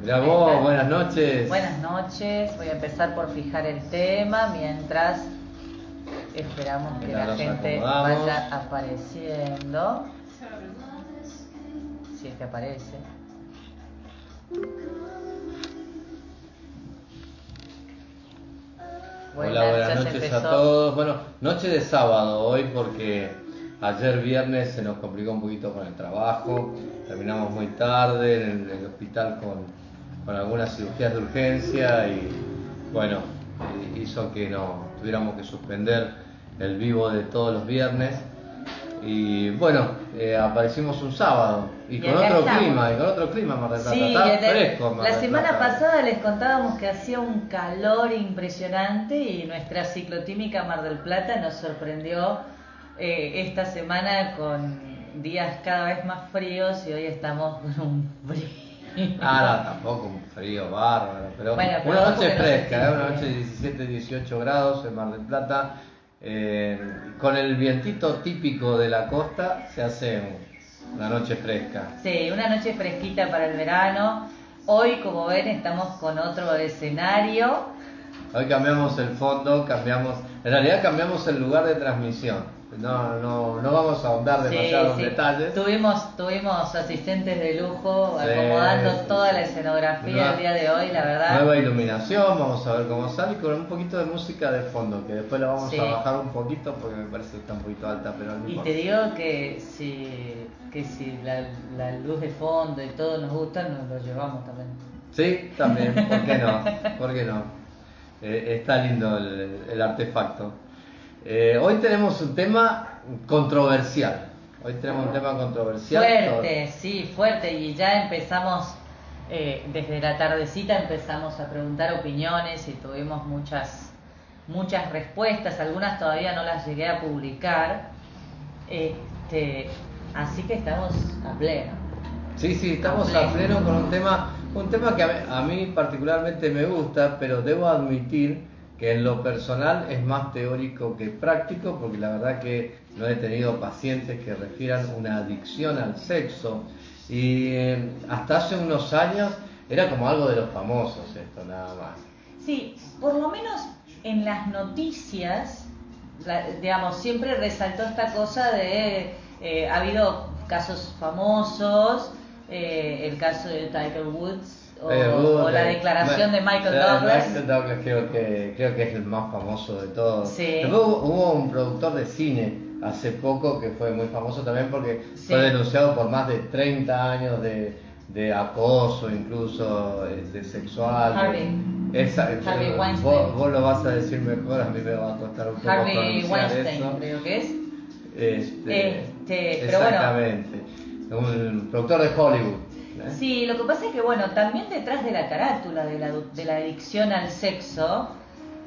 Mirá vos, buenas noches. Buenas noches, voy a empezar por fijar el tema mientras esperamos que la gente vaya apareciendo. Si es que aparece. Hola, buenas noches a todos. Bueno, noche de sábado hoy porque ayer viernes se nos complicó un poquito con el trabajo. Terminamos muy tarde en el hospital con algunas cirugías de urgencia y bueno, hizo que no tuviéramos que suspender el vivo de todos los viernes. Y bueno, aparecimos un sábado y con otro clima, Mar del Plata. Sí, está fresco, Mar la del semana Plata. pasada les contábamos que hacía un calor impresionante y nuestra ciclotímica Mar del Plata nos sorprendió esta semana con días cada vez más fríos y hoy estamos con un frío. No, tampoco un frío bárbaro, pero Bueno, una noche no fresca, una noche de 17, 18 grados en Mar del Plata. Con el vientito típico de la costa se hace una noche fresca. Sí, una noche fresquita para el verano. Hoy, como ven, estamos con otro escenario. Hoy cambiamos el fondo, en realidad cambiamos el lugar de transmisión. No vamos a ahondar demasiado en detalles. Tuvimos asistentes de lujo acomodando toda la escenografía el día de hoy, la verdad. Nueva iluminación, vamos a ver cómo sale, con un poquito de música de fondo, que después la vamos a bajar un poquito porque me parece que está un poquito alta, pero al mismo. Y te digo que si la luz de fondo y todo nos gusta, nos lo llevamos también. Sí, también, ¿por qué no? ¿Por qué no? Está lindo el artefacto. Hoy tenemos un tema controversial. Fuerte, y ya empezamos, desde la tardecita empezamos a preguntar opiniones y tuvimos muchas respuestas, algunas todavía no las llegué a publicar, así que estamos a pleno. Sí, estamos a pleno con un tema que a mí particularmente me gusta, pero debo admitir que en lo personal es más teórico que práctico, porque la verdad que no he tenido pacientes que refieran una adicción al sexo, y hasta hace unos años era como algo de los famosos esto, nada más. Sí, por lo menos en las noticias, digamos, siempre resaltó esta cosa de, ha habido casos famosos, el caso de Tiger Woods, o la declaración de Michael Douglas. Michael Douglas creo que es el más famoso de todos. Sí. Después hubo un productor de cine hace poco que fue muy famoso también porque fue denunciado por más de 30 años de acoso, incluso sexual. Harvey Weinstein. Vos lo vas a decir mejor, a mí me va a costar un poco Harvey Weinstein, eso. creo que es. Pero exactamente. Bueno. Un productor de Hollywood. Sí, lo que pasa es que también detrás de la carátula de la adicción al sexo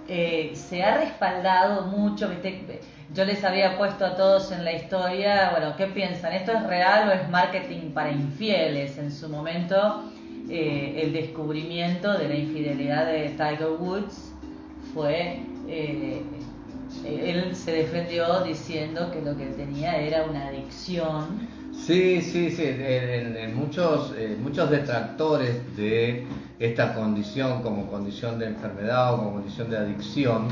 se ha respaldado mucho, ¿viste? Yo les había puesto a todos en la historia, ¿qué piensan? ¿Esto es real o es marketing para infieles? En su momento el descubrimiento de la infidelidad de Tiger Woods fue, él se defendió diciendo que lo que tenía era una adicción. Sí, en muchos detractores de esta condición como condición de enfermedad o como condición de adicción,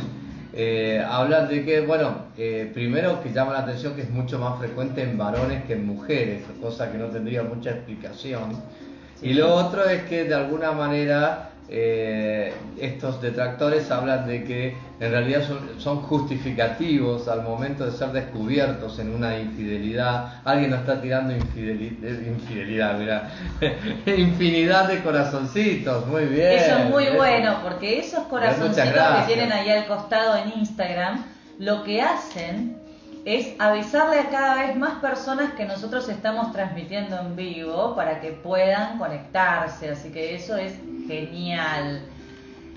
hablan de que, primero que llama la atención que es mucho más frecuente en varones que en mujeres, cosa que no tendría mucha explicación. Sí. Y lo otro es que de alguna manera estos detractores hablan de que en realidad son justificativos al momento de ser descubiertos en una infidelidad. Alguien nos está tirando infidelidad, mirá. Infinidad de corazoncitos, muy bien. Eso es muy bueno, porque esos corazoncitos que tienen ahí al costado en Instagram, lo que hacen es avisarle a cada vez más personas que nosotros estamos transmitiendo en vivo para que puedan conectarse, así que eso es genial.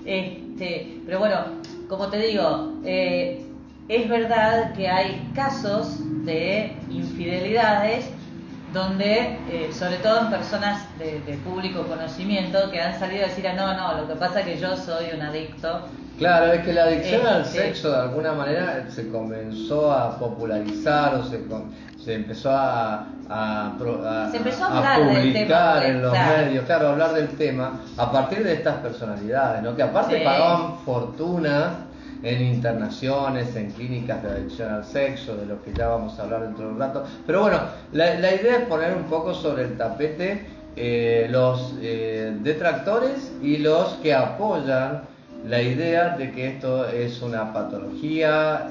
Pero como te digo, es verdad que hay casos de infidelidades donde, sobre todo en personas de público conocimiento, que han salido a decir, no, lo que pasa es que yo soy un adicto Claro, es que la adicción al sexo de alguna manera se comenzó a popularizar o se empezó se empezó a a hablar del publicar tema, en los medios, claro, hablar del tema a partir de estas personalidades, ¿no? Que aparte pagaban fortunas en internaciones, en clínicas de adicción al sexo, de lo que ya vamos a hablar dentro de un rato. Pero bueno, la idea es poner un poco sobre el tapete los detractores y los que apoyan la idea de que esto es una patología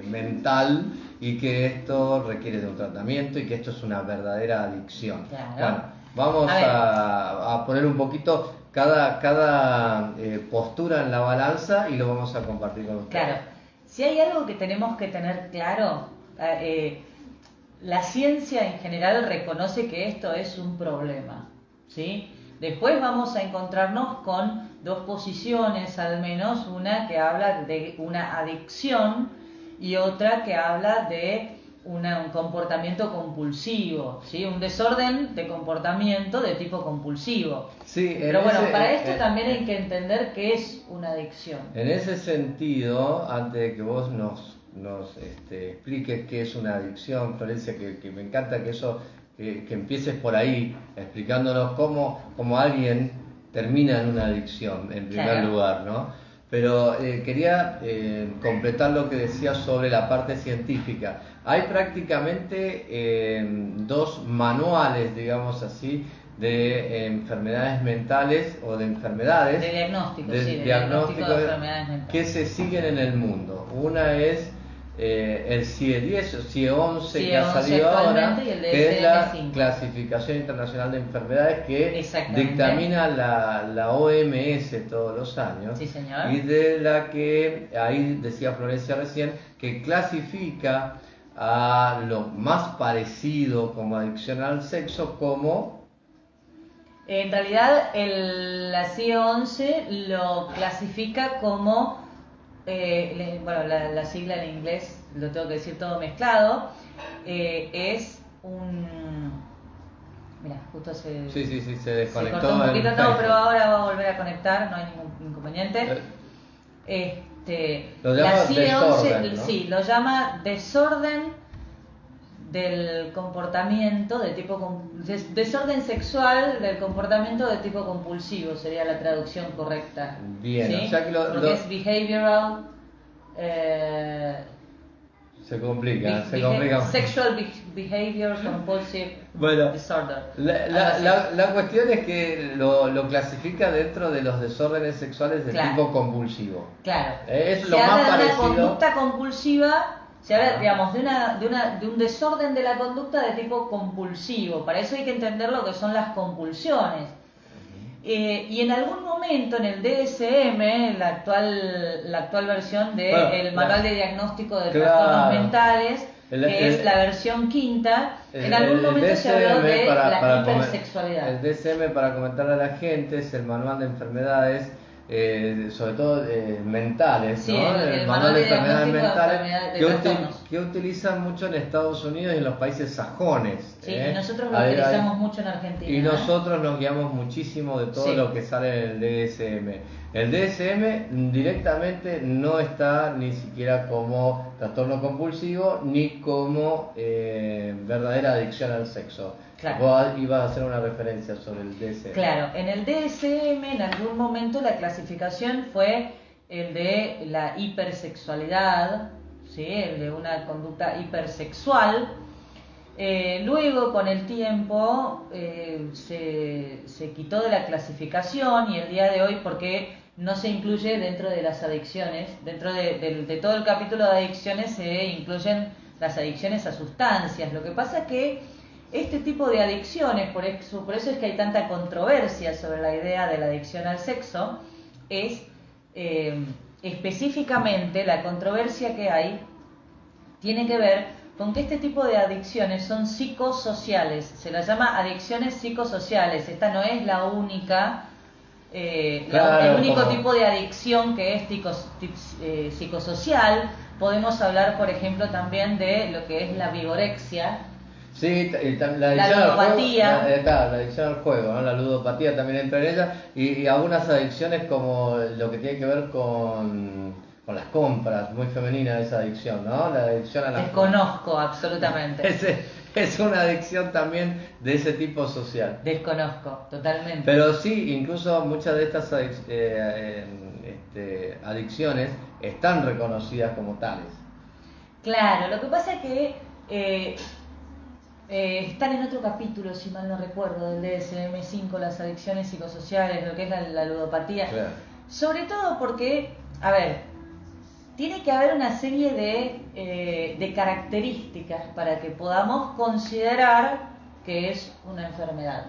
mental y que esto requiere de un tratamiento y que esto es una verdadera adicción. Claro. Bueno, vamos a poner un poquito cada postura en la balanza y lo vamos a compartir con ustedes. Claro, si hay algo que tenemos que tener claro, la ciencia en general reconoce que esto es un problema, ¿sí? Después vamos a encontrarnos con dos posiciones, al menos, una que habla de una adicción y otra que habla de un comportamiento compulsivo, ¿sí? Un desorden de comportamiento de tipo compulsivo. Sí, pero bueno, para esto también hay que entender qué es una adicción. En ese sentido, antes de que vos nos expliques qué es una adicción, Florencia, que me encanta que eso... que empieces por ahí, explicándonos cómo alguien termina en una adicción, en primer lugar, ¿no? Pero quería completar lo que decías sobre la parte científica. Hay prácticamente dos manuales, digamos así, de enfermedades mentales o de enfermedades... De diagnóstico, de diagnóstico de enfermedades mentales. Que se siguen en el mundo. Una es... el CIE-10 o CIE-11 que ha salido ahora, que es la Clasificación Internacional de Enfermedades que dictamina la OMS todos los años. Sí, señor. Y de la que, ahí decía Florencia recién, que clasifica a lo más parecido como adicción al sexo como... En realidad la CIE-11 lo clasifica como... bueno, la sigla en inglés, lo tengo que decir todo mezclado, es un... Mira, justo se... Sí, se desconectó. Se cortó un poquito, no, pero ahora va a volver a conectar, no hay ningún inconveniente. Lo llama la CIE-11, desorden, ¿no? Sí, lo llama desorden del comportamiento de tipo desorden sexual del comportamiento de tipo compulsivo sería la traducción correcta. Bien, ¿sí? O sea que porque es behavioral se complica. Sexual behavior compulsive disorder. La cuestión es que lo clasifica dentro de los desórdenes sexuales de tipo compulsivo. Claro. Es lo más parecido. Se habla de una conducta compulsiva. Se habla, digamos, de un desorden de la conducta de tipo compulsivo. Para eso hay que entender lo que son las compulsiones. Y en algún momento en el DSM, la actual versión del Manual de Diagnóstico de Trastornos Mentales, que es la versión quinta, en algún momento se habló de la hipersexualidad. El DSM, para comentarle a la gente, es el Manual de Enfermedades sobre todo mentales, sí, ¿no? el manual de enfermedades mentales de que utilizan mucho en Estados Unidos y en los países sajones. Sí, y nosotros lo utilizamos mucho en Argentina. Y nosotros nos guiamos muchísimo de todo lo que sale en el DSM. El DSM directamente no está ni siquiera como trastorno compulsivo ni como verdadera adicción al sexo. Claro. Vos ibas a hacer una referencia sobre el DSM. Claro, en el DSM en algún momento la clasificación fue el de la hipersexualidad, ¿sí? El de una conducta hipersexual. Luego, con el tiempo, se quitó de la clasificación y el día de hoy, porque no se incluye dentro de las adicciones, dentro de todo el capítulo de adicciones se incluyen las adicciones a sustancias. Lo que pasa es que este tipo de adicciones, por eso es que hay tanta controversia sobre la idea de la adicción al sexo, es específicamente la controversia que hay tiene que ver con que este tipo de adicciones son psicosociales, se las llama adicciones psicosociales. Esta no es la única, el único tipo de adicción que es psicosocial. Podemos hablar, por ejemplo, también de lo que es la vigorexia. Sí, la ludopatía. La adicción al juego, ¿no? La ludopatía también entra en ella y algunas adicciones como lo que tiene que ver con las compras, muy femenina esa adicción, ¿no? La adicción a las Desconozco absolutamente. Es una adicción también de ese tipo social. Desconozco, totalmente. Pero sí, incluso muchas de estas adicciones están reconocidas como tales. Claro, lo que pasa es que están en otro capítulo, si mal no recuerdo, del DSM-5, las adicciones psicosociales, lo que es la ludopatía. Claro. Sobre todo porque, a ver, tiene que haber una serie de características para que podamos considerar que es una enfermedad,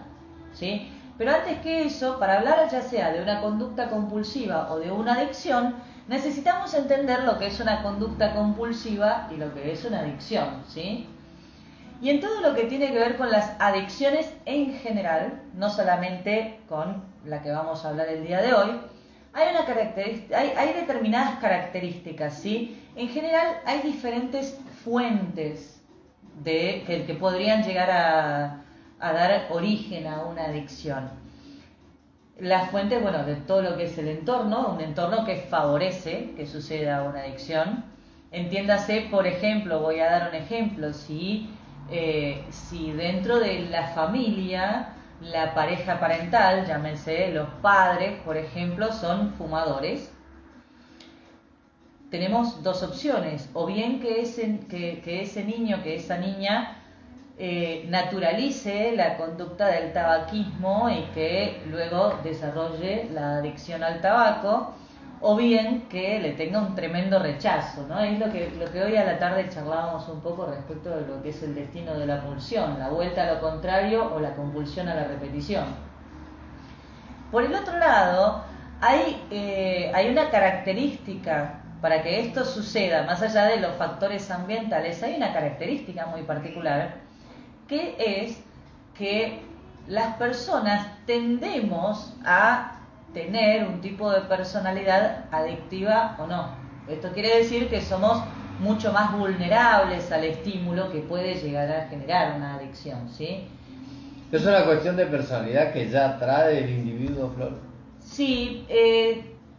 ¿sí? Pero antes que eso, para hablar ya sea de una conducta compulsiva o de una adicción, necesitamos entender lo que es una conducta compulsiva y lo que es una adicción, ¿sí? Y en todo lo que tiene que ver con las adicciones en general, no solamente con la que vamos a hablar el día de hoy, hay determinadas características, ¿sí? En general hay diferentes fuentes que podrían llegar a dar origen a una adicción. Las fuentes, bueno, de todo lo que es el entorno, un entorno que favorece que suceda una adicción. Entiéndase, por ejemplo, voy a dar un ejemplo, si dentro de la familia, la pareja parental, llámense los padres, por ejemplo, son fumadores, tenemos dos opciones: o bien que ese niño, que esa niña naturalice la conducta del tabaquismo y que luego desarrolle la adicción al tabaco, o bien que le tenga un tremendo rechazo, ¿no? Es lo que hoy a la tarde charlábamos un poco respecto de lo que es el destino de la pulsión, la vuelta a lo contrario o la compulsión a la repetición. Por el otro lado, hay una característica para que esto suceda, más allá de los factores ambientales, hay una característica muy particular, que es que las personas tendemos a tener un tipo de personalidad adictiva o no. Esto quiere decir que somos mucho más vulnerables al estímulo que puede llegar a generar una adicción, ¿sí? ¿Es una cuestión de personalidad que ya trae el individuo, Flor? Sí,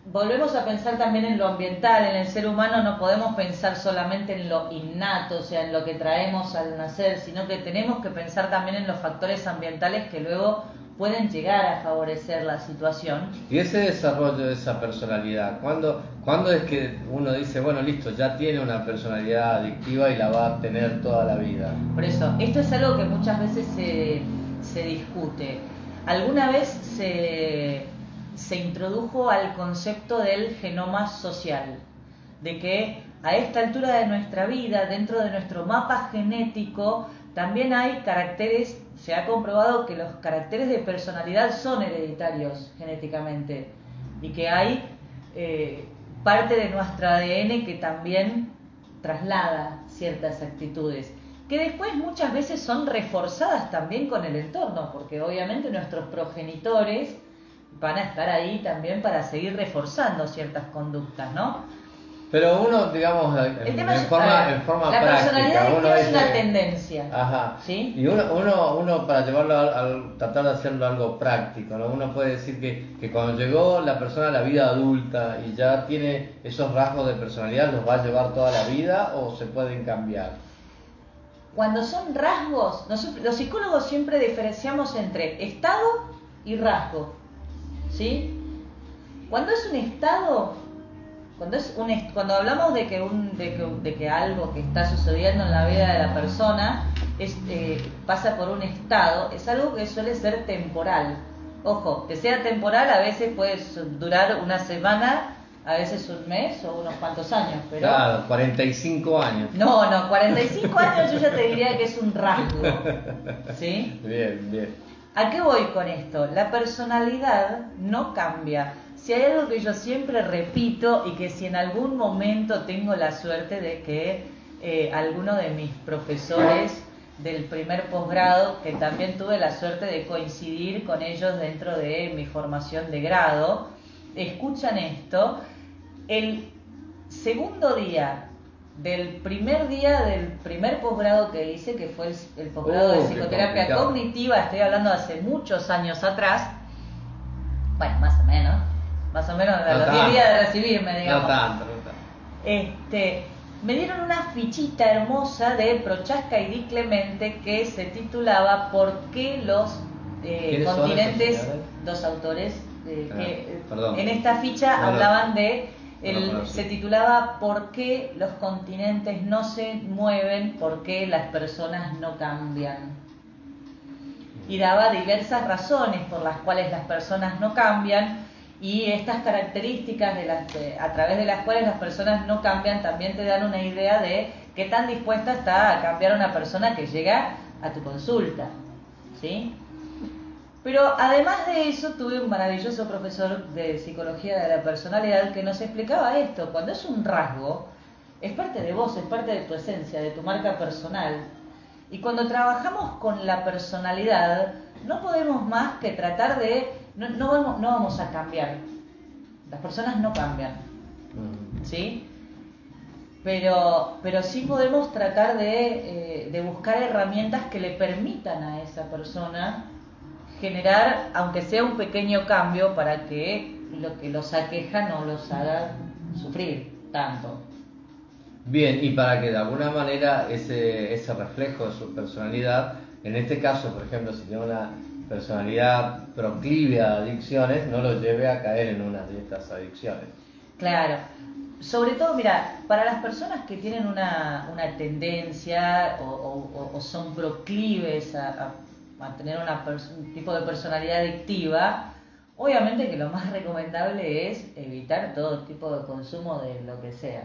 volvemos a pensar también en lo ambiental. En el ser humano no podemos pensar solamente en lo innato, o sea, en lo que traemos al nacer, sino que tenemos que pensar también en los factores ambientales que luego pueden llegar a favorecer la situación. Y ese desarrollo de esa personalidad, ¿cuándo es que uno dice, bueno, listo, ya tiene una personalidad adictiva y la va a tener toda la vida? Por eso, esto es algo que muchas veces se discute. Alguna vez se introdujo al concepto del genoma social, de que a esta altura de nuestra vida, dentro de nuestro mapa genético, también hay caracteres. Se ha comprobado que los caracteres de personalidad son hereditarios genéticamente y que hay parte de nuestro ADN que también traslada ciertas actitudes, que después muchas veces son reforzadas también con el entorno, porque obviamente nuestros progenitores van a estar ahí también para seguir reforzando ciertas conductas, ¿no? Pero uno, digamos, en forma la práctica, personalidad uno es una tendencia. Ajá. ¿Sí? Y uno para llevarlo tratar de hacerlo algo práctico, ¿no? Uno puede decir que cuando llegó la persona a la vida adulta y ya tiene esos rasgos de personalidad, ¿los va a llevar toda la vida o se pueden cambiar? Cuando son rasgos, los psicólogos siempre diferenciamos entre estado y rasgo, ¿sí? Cuando es un estado, cuando hablamos de que algo que está sucediendo en la vida de la persona pasa por un estado, es algo que suele ser temporal. Ojo, que sea temporal a veces puede durar una semana, a veces un mes o unos cuantos años, pero... Claro, 45 años. No, 45 años yo ya te diría que es un rasgo, ¿sí? Bien. ¿A qué voy con esto? La personalidad no cambia. Si hay algo que yo siempre repito y que si en algún momento tengo la suerte de que alguno de mis profesores del primer posgrado, que también tuve la suerte de coincidir con ellos dentro de mi formación de grado, escuchan esto, el segundo día del primer día del primer posgrado que hice, que fue el posgrado de psicoterapia cognitiva, estoy hablando de hace muchos años atrás, bueno, más o menos a los 10 días de recibirme, digamos. No tanto. Me dieron una fichita hermosa de Prochaska y Di Clemente que se titulaba ¿Por qué los continentes? Dos autores que en esta ficha hablaban de se titulaba ¿Por qué los continentes no se mueven? ¿Por qué las personas no cambian? Y daba diversas razones por las cuales las personas no cambian, y estas características a través de las cuales las personas no cambian también te dan una idea de qué tan dispuesta está a cambiar una persona que llega a tu consulta, ¿sí? Pero además de eso, tuve un maravilloso profesor de psicología de la personalidad que nos explicaba esto: cuando es un rasgo, es parte de vos, es parte de tu esencia, de tu marca personal. Y cuando trabajamos con la personalidad, no podemos más que tratar de... No vamos a cambiar. Las personas no cambian, ¿sí? Pero sí podemos tratar de buscar herramientas que le permitan a esa persona generar, aunque sea un pequeño cambio, para que lo que los aqueja no los haga sufrir tanto. Bien, y para que de alguna manera ese reflejo de su personalidad, en este caso, por ejemplo, si tiene una personalidad proclive a adicciones, no lo lleve a caer en una de estas adicciones. Claro. Sobre todo, mira, para las personas que tienen una tendencia o son proclives a tener un tipo de personalidad adictiva, obviamente que lo más recomendable es evitar todo tipo de consumo de lo que sea.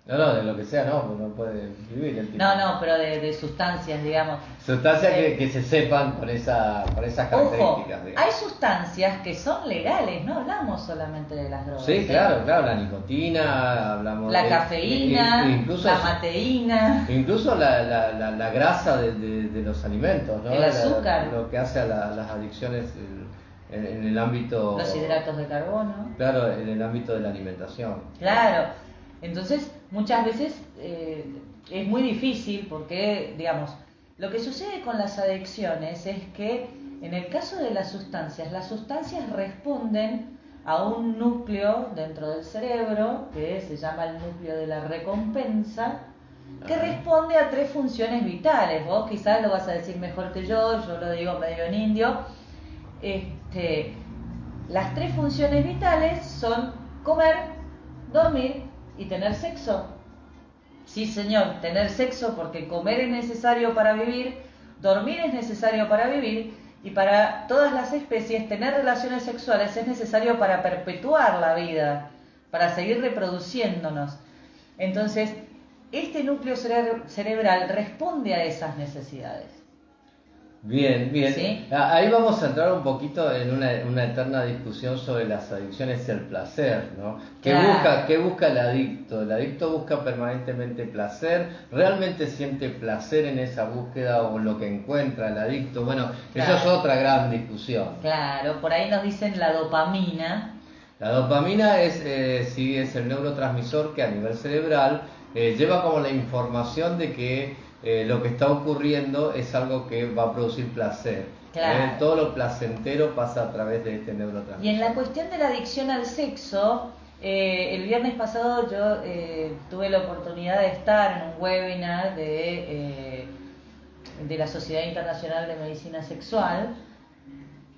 No, de lo que sea no puede vivir el tipo. No, pero de sustancias, digamos. Sustancias que se sepan con esas características. Ojo, digamos. hay sustancias que son legales, no hablamos solamente de las drogas. Sí, claro, la nicotina, hablamos la cafeína, incluso la mateína. Incluso la grasa de los alimentos, ¿no? El azúcar. Lo que hace a las adicciones en el ámbito... Los hidratos de carbono. Claro, en el ámbito de la alimentación. Claro. Entonces, muchas veces es muy difícil porque, digamos, lo que sucede con las adicciones es que en el caso de las sustancias responden a un núcleo dentro del cerebro que se llama el núcleo de la recompensa, que responde a 3 funciones vitales. Vos quizás lo vas a decir mejor que yo lo digo medio en indio. Las 3 funciones vitales son comer, dormir y tener sexo. Sí, señor, tener sexo, porque comer es necesario para vivir, dormir es necesario para vivir, y para todas las especies tener relaciones sexuales es necesario para perpetuar la vida, para seguir reproduciéndonos. Entonces, este núcleo cerebral responde a esas necesidades. Bien. ¿Sí? Ahí vamos a entrar un poquito en una eterna discusión sobre las adicciones y el placer, ¿no? ¿Qué busca el adicto? El adicto busca permanentemente placer, ¿realmente siente placer en esa búsqueda o lo que encuentra el adicto? Bueno, claro. Eso es otra gran discusión. Claro, por ahí nos dicen la dopamina. La dopamina es el neurotransmisor que a nivel cerebral lleva como la información de que lo que está ocurriendo es algo que va a producir placer. Claro. Todo lo placentero pasa a través de este neurotransmisor. Y en la cuestión de la adicción al sexo, el viernes pasado yo tuve la oportunidad de estar en un webinar de la Sociedad Internacional de Medicina Sexual,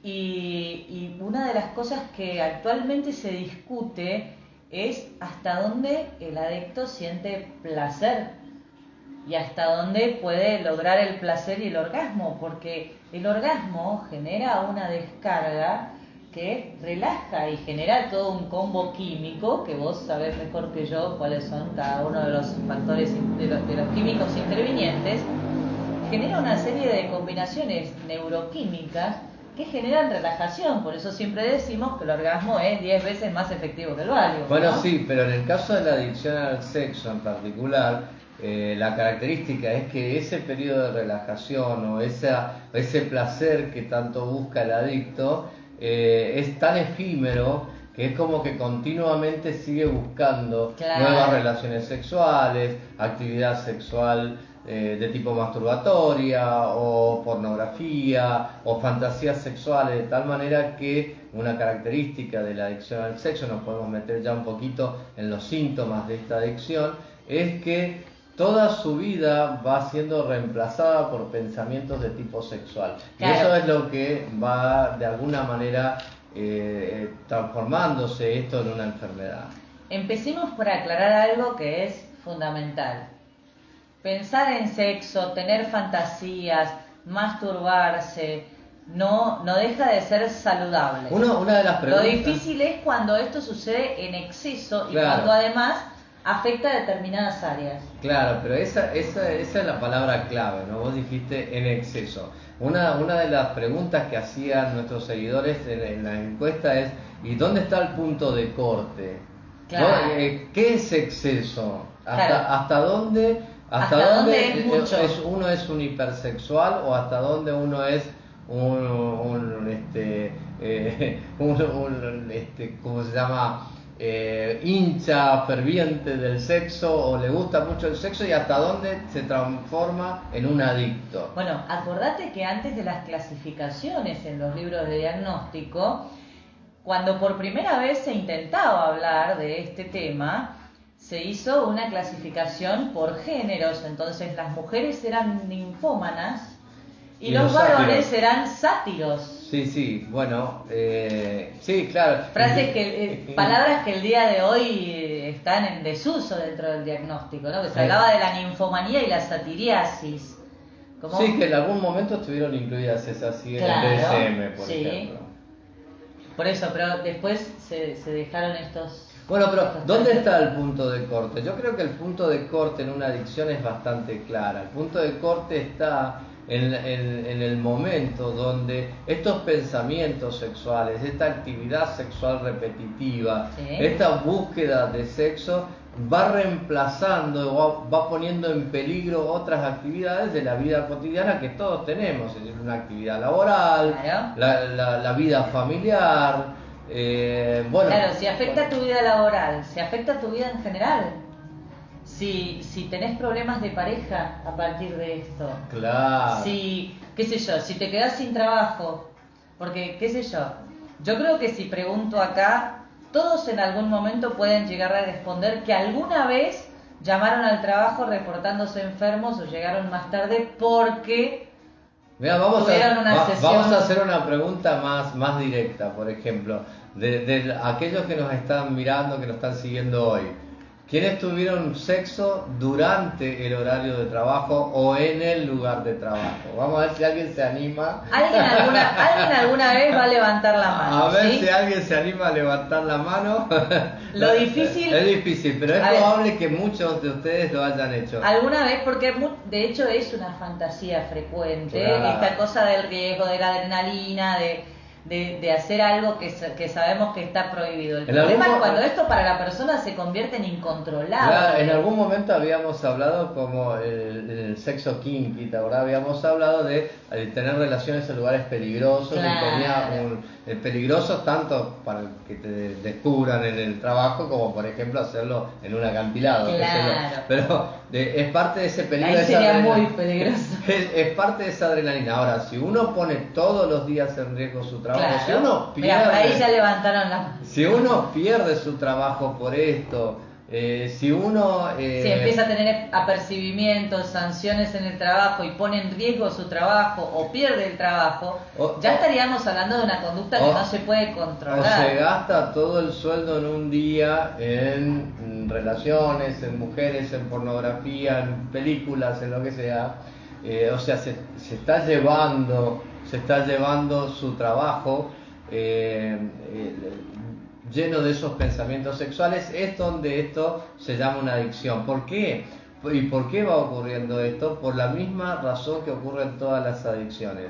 y una de las cosas que actualmente se discute es hasta dónde el adicto siente placer y hasta dónde puede lograr el placer y el orgasmo, porque el orgasmo genera una descarga que relaja y genera todo un combo químico, que vos sabés mejor que yo cuáles son cada uno de los factores de los químicos intervinientes. Genera una serie de combinaciones neuroquímicas que generan relajación, por eso siempre decimos que el orgasmo es 10 veces más efectivo que el Valium, ¿no? Bueno, sí, pero en el caso de la adicción al sexo en particular, la característica es que ese periodo de relajación o ese placer que tanto busca el adicto es tan efímero que es como que continuamente sigue buscando Claro. nuevas relaciones sexuales, actividad sexual de tipo masturbatoria o pornografía o fantasías sexuales, de tal manera que una característica de la adicción al sexo, nos podemos meter ya un poquito en los síntomas de esta adicción, es que toda su vida va siendo reemplazada por pensamientos de tipo sexual. Claro. Y eso es lo que va de alguna manera transformándose esto en una enfermedad. Empecemos por aclarar algo que es fundamental. Pensar en sexo, tener fantasías, masturbarse, no deja de ser saludable. Una de las preguntas... Lo difícil es cuando esto sucede en exceso y Claro. cuando además afecta a determinadas áreas. Claro, pero esa es la palabra clave, ¿no? Vos dijiste en exceso. Una de las preguntas que hacían nuestros seguidores en la encuesta es: ¿y dónde está el punto de corte? Claro. ¿No? ¿Qué es exceso? Claro. ¿Hasta dónde? ¿Hasta dónde es mucho? Uno es un hipersexual o hasta dónde uno es ¿cómo se llama? Hincha ferviente del sexo o le gusta mucho el sexo, y hasta dónde se transforma en un adicto. Bueno, acordate que antes de las clasificaciones en los libros de diagnóstico, cuando por primera vez se intentaba hablar de este tema, se hizo una clasificación por géneros. Entonces las mujeres eran ninfómanas y los varones sátiros. Eran sátiros. Sí, bueno, sí, claro. Frases palabras que el día de hoy están en desuso dentro del diagnóstico, ¿no? Que se hablaba de la ninfomanía y la satiriasis. ¿Cómo? Sí, que en algún momento estuvieron incluidas esas en Claro, el DSM, por sí. ejemplo. Por eso, pero después se dejaron estos... Bueno, pero ¿dónde está el punto de corte? Yo creo que el punto de corte en una adicción es bastante clara. El punto de corte está en el momento donde estos pensamientos sexuales, esta actividad sexual repetitiva, Sí. esta búsqueda de sexo va reemplazando o va poniendo en peligro otras actividades de la vida cotidiana que todos tenemos, es decir, una actividad laboral, Claro. la vida familiar. Bueno, Claro, si afecta a tu vida laboral, si afecta a tu vida en general, si tenés problemas de pareja a partir de esto, claro. si, qué sé yo, si te quedás sin trabajo, porque, qué sé yo creo que si pregunto acá, todos en algún momento pueden llegar a responder que alguna vez llamaron al trabajo reportándose enfermos o llegaron más tarde porque Mira, vamos tuvieron una sesión. vamos a hacer una pregunta más directa, por ejemplo, de aquellos que nos están mirando, que nos están siguiendo hoy. ¿Quiénes tuvieron sexo durante el horario de trabajo o en el lugar de trabajo? Vamos a ver si alguien se anima. ¿Alguien alguna vez va a levantar la mano? A ver ¿sí? si alguien se anima a levantar la mano. Lo difícil... Es difícil, pero es probable que muchos de ustedes lo hayan hecho. Alguna vez, porque de hecho es una fantasía frecuente, Claro. esta cosa del riesgo, de la adrenalina, de hacer algo que sabemos que está prohibido. El problema es cuando esto para la persona se convierte en incontrolable. Claro, en algún momento habíamos hablado como el sexo kinky, ¿te acordás? Habíamos hablado de tener relaciones en lugares peligrosos, Claro. y tenía peligrosos tanto para que te descubran en el trabajo como por ejemplo hacerlo en un acantilado. Claro. Pero es parte de ese peligro. Ahí sería muy peligroso. Es parte de esa adrenalina. Ahora, si uno pone todos los días en riesgo su trabajo, Claro. si uno Mira, por ahí pierde, ya levantaron la mano. si uno pierde su trabajo por esto, si uno Si empieza a tener apercibimientos, sanciones en el trabajo y pone en riesgo su trabajo o pierde el trabajo, ya estaríamos hablando de una conducta que no se puede controlar. O se gasta todo el sueldo en un día en relaciones, en mujeres, en pornografía, en películas, en lo que sea. O sea, se está llevando su trabajo lleno de esos pensamientos sexuales. Es donde esto se llama una adicción. ¿Por qué? ¿Y por qué va ocurriendo esto? Por la misma razón que ocurre en todas las adicciones.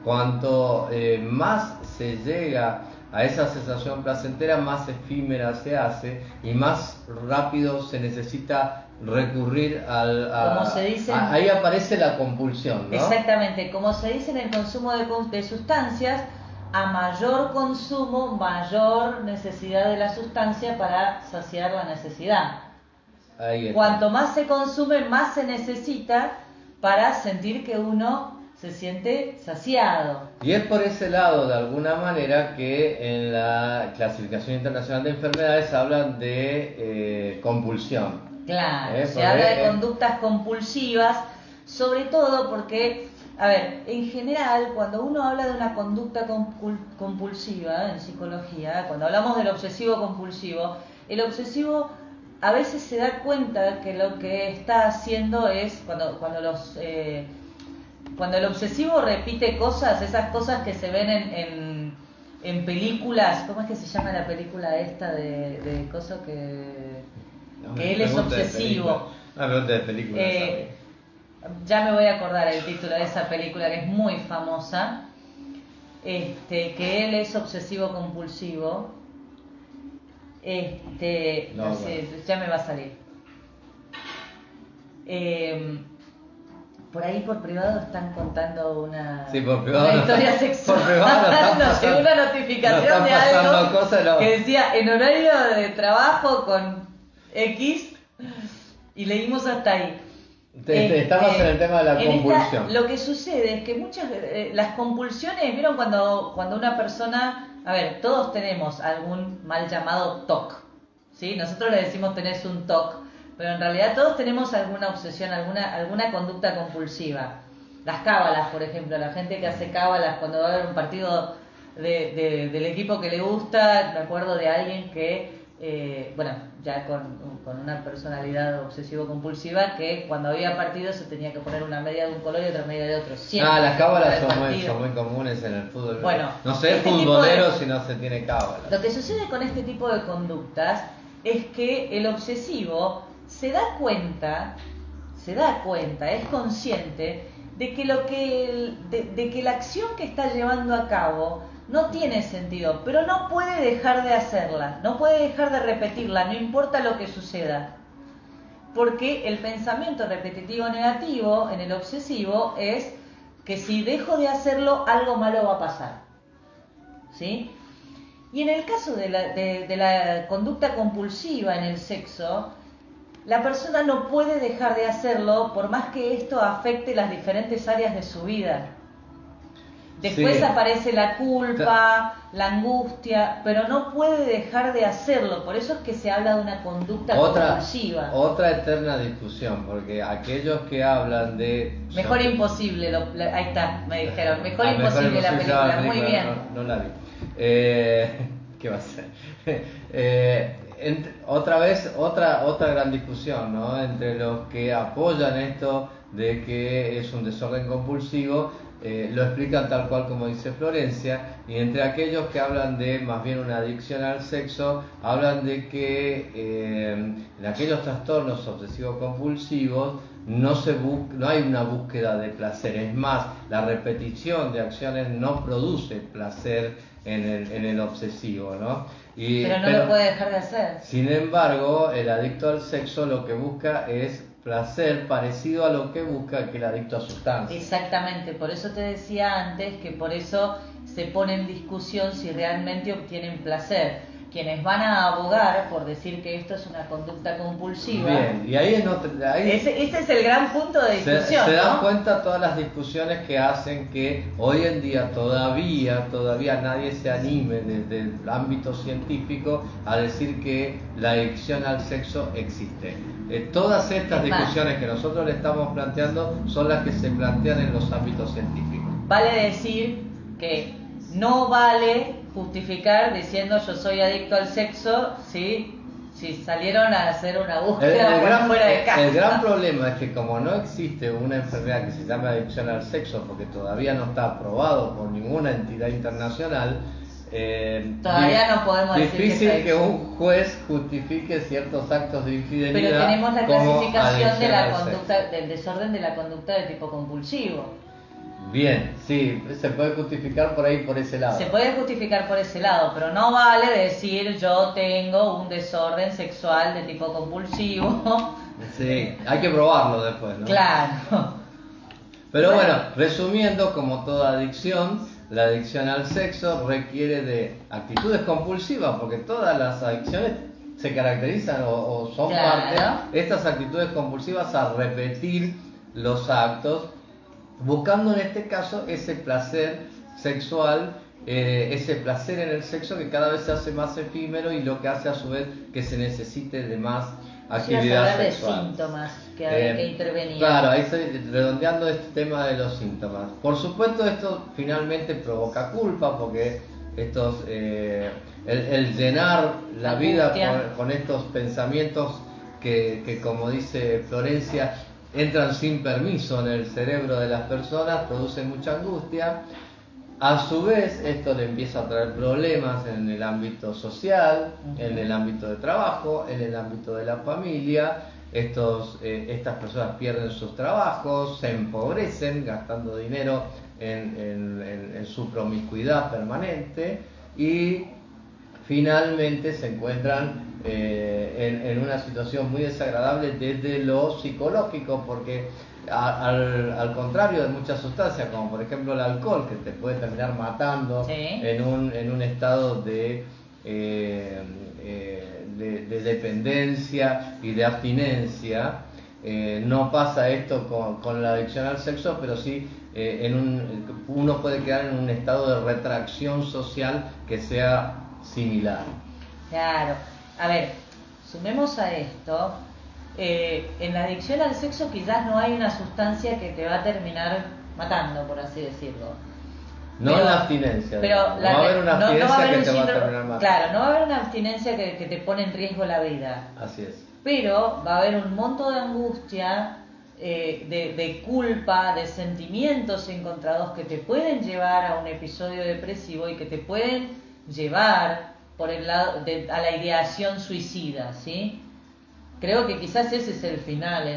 Cuanto más se llega a esa sensación placentera, más efímera se hace y más rápido se necesita recurrir como se dice, ahí aparece la compulsión, ¿no? Exactamente, como se dice en el consumo de sustancias, a mayor consumo, mayor necesidad de la sustancia para saciar la necesidad. Cuanto más se consume, más se necesita para sentir que uno se siente saciado. Y es por ese lado, de alguna manera, que en la clasificación internacional de enfermedades hablan de compulsión. Claro, se habla de conductas compulsivas, sobre todo porque, a ver, en general, cuando uno habla de una conducta compulsiva en psicología, cuando hablamos del obsesivo compulsivo, el obsesivo a veces se da cuenta que lo que está haciendo es, cuando el obsesivo repite cosas, esas cosas que se ven en películas, ¿cómo es que se llama la película esta de cosas que él es obsesivo? De película. Ya me voy a acordar el título de esa película que es muy famosa, que él es obsesivo compulsivo. No sé, ya me va a salir. Por ahí por privado están contando una historia sexual. Por privado nos llegó una notificación de algo que decía en horario de trabajo con X y leímos hasta ahí. Estamos en el tema de la compulsión. Lo que sucede es que muchas las compulsiones, ¿vieron cuando una persona, a ver, todos tenemos algún mal llamado TOC, ¿sí? Nosotros le decimos tenés un TOC, pero en realidad todos tenemos alguna obsesión, alguna conducta compulsiva. Las cábalas, por ejemplo, la gente que hace cábalas cuando va a haber un partido del equipo que le gusta. Me acuerdo de alguien que, ya con una personalidad obsesivo-compulsiva, que cuando había partido se tenía que poner una media de un color y otra media de otro. Siempre las cábalas son muy comunes en el fútbol. Bueno, no sé futbolero si no se tiene cábalas. Lo que sucede con este tipo de conductas es que el obsesivo se da cuenta, es consciente de que la acción que está llevando a cabo no tiene sentido, pero no puede dejar de hacerla, no puede dejar de repetirla, no importa lo que suceda. Porque el pensamiento repetitivo negativo en el obsesivo es que si dejo de hacerlo, algo malo va a pasar. ¿Sí? Y en el caso de la conducta compulsiva en el sexo, la persona no puede dejar de hacerlo por más que esto afecte las diferentes áreas de su vida. Después aparece la culpa, la angustia, pero no puede dejar de hacerlo. Por eso es que se habla de una conducta compulsiva. Otra eterna discusión, porque aquellos que hablan de... Mejor imposible, ahí está, me dijeron. Mejor imposible la película, muy bien. No la vi. ¿Qué va a ser? Otra gran discusión, ¿no? Entre los que apoyan esto de que es un desorden compulsivo, lo explican tal cual como dice Florencia, y entre aquellos que hablan de más bien una adicción al sexo, hablan de que en aquellos trastornos obsesivos compulsivos no hay una búsqueda de placer, es más, la repetición de acciones no produce placer en el obsesivo, ¿no? Pero lo puede dejar de hacer. Sin embargo, el adicto al sexo lo que busca es placer parecido a lo que busca aquel adicto a sustancias. Exactamente, por eso te decía antes que por eso se pone en discusión si realmente obtienen placer. Quienes van a abogar por decir que esto es una conducta compulsiva. Bien, y ahí ese es el gran punto de discusión. Se dan cuenta todas las discusiones que hacen que hoy en día todavía nadie se anime desde el ámbito científico a decir que la adicción al sexo existe. Todas estas discusiones que nosotros le estamos planteando son las que se plantean en los ámbitos científicos. Vale decir que no vale justificar diciendo yo soy adicto al sexo si salieron a hacer una búsqueda fuera de casa. El gran problema es que como no existe una enfermedad que se llama adicción al sexo, porque todavía no está aprobado por ninguna entidad internacional, todavía no podemos decir difícil que un juez justifique ciertos actos de infidelidad. Pero tenemos la clasificación de la conducta, del desorden de la conducta de tipo compulsivo. Bien, sí, se puede justificar por ahí, por ese lado. Se puede justificar por ese lado, pero no vale decir yo tengo un desorden sexual de tipo compulsivo. Sí, hay que probarlo después, ¿no? Claro. Pero bueno, resumiendo, como toda adicción, la adicción al sexo requiere de actitudes compulsivas, porque todas las adicciones se caracterizan o son parte de estas actitudes compulsivas a repetir los actos, buscando en este caso ese placer sexual, ese placer en el sexo que cada vez se hace más efímero y lo que hace a su vez que se necesite de más actividad sexual. De síntomas que intervenían. Claro, ahí estoy redondeando este tema de los síntomas. Por supuesto, esto finalmente provoca culpa, porque el llenar la vida con estos pensamientos que como dice Florencia, entran sin permiso en el cerebro de las personas, producen mucha angustia. A su vez, esto le empieza a traer problemas en el ámbito social, en el ámbito de trabajo, en el ámbito de la familia. Estas personas pierden sus trabajos, se empobrecen gastando dinero en su promiscuidad permanente y finalmente se encuentran en una situación muy desagradable desde lo psicológico, porque al contrario de muchas sustancias, como por ejemplo el alcohol, que te puede terminar matando en un estado de dependencia y de abstinencia, no pasa esto con la adicción al sexo, pero sí uno puede quedar en un estado de retracción social que sea similar. Claro. A ver, sumemos a esto, en la adicción al sexo quizás no hay una sustancia que te va a terminar matando, por así decirlo. No la abstinencia. Pero no va a haber una abstinencia que te va a terminar matando. Claro, no va a haber una abstinencia que te pone en riesgo la vida. Así es. Pero va a haber un monto de angustia, de culpa, de sentimientos encontrados que te pueden llevar a un episodio depresivo y que te pueden llevar por el lado a la ideación suicida, ¿sí? Creo que quizás ese es el final,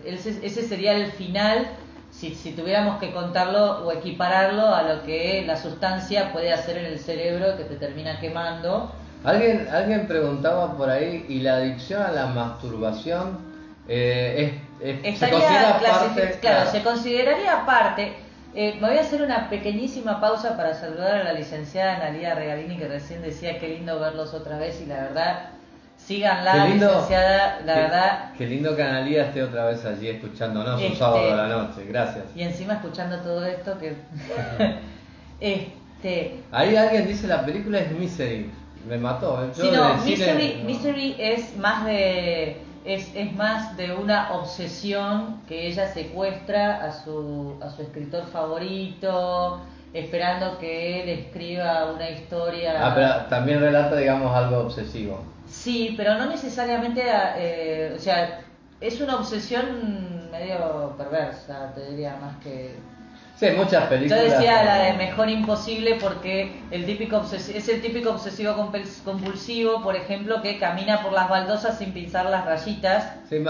ese sería el final si tuviéramos que contarlo o equipararlo a lo que la sustancia puede hacer en el cerebro que te termina quemando. Alguien preguntaba por ahí, ¿y la adicción a la masturbación se considera parte? Claro, se consideraría parte. Me voy a hacer una pequeñísima pausa para saludar a la licenciada Analía Regalini, que recién decía qué lindo verlos otra vez, y la verdad, síganla, licenciada, la verdad. Qué lindo que Analía esté otra vez allí escuchándonos un sábado a la noche, gracias. Y encima escuchando todo esto que... Ahí alguien dice la película es Misery, me mató. Misery es más de... Es más de una obsesión que ella secuestra a su escritor favorito, esperando que él escriba una historia. Pero también relata, digamos, algo obsesivo. Sí, pero no necesariamente, o sea, es una obsesión medio perversa, te diría, más que... Sí, muchas películas. Yo decía la de Mejor Imposible porque es el típico obsesivo compulsivo, por ejemplo, que camina por las baldosas sin pisar las rayitas. Sí,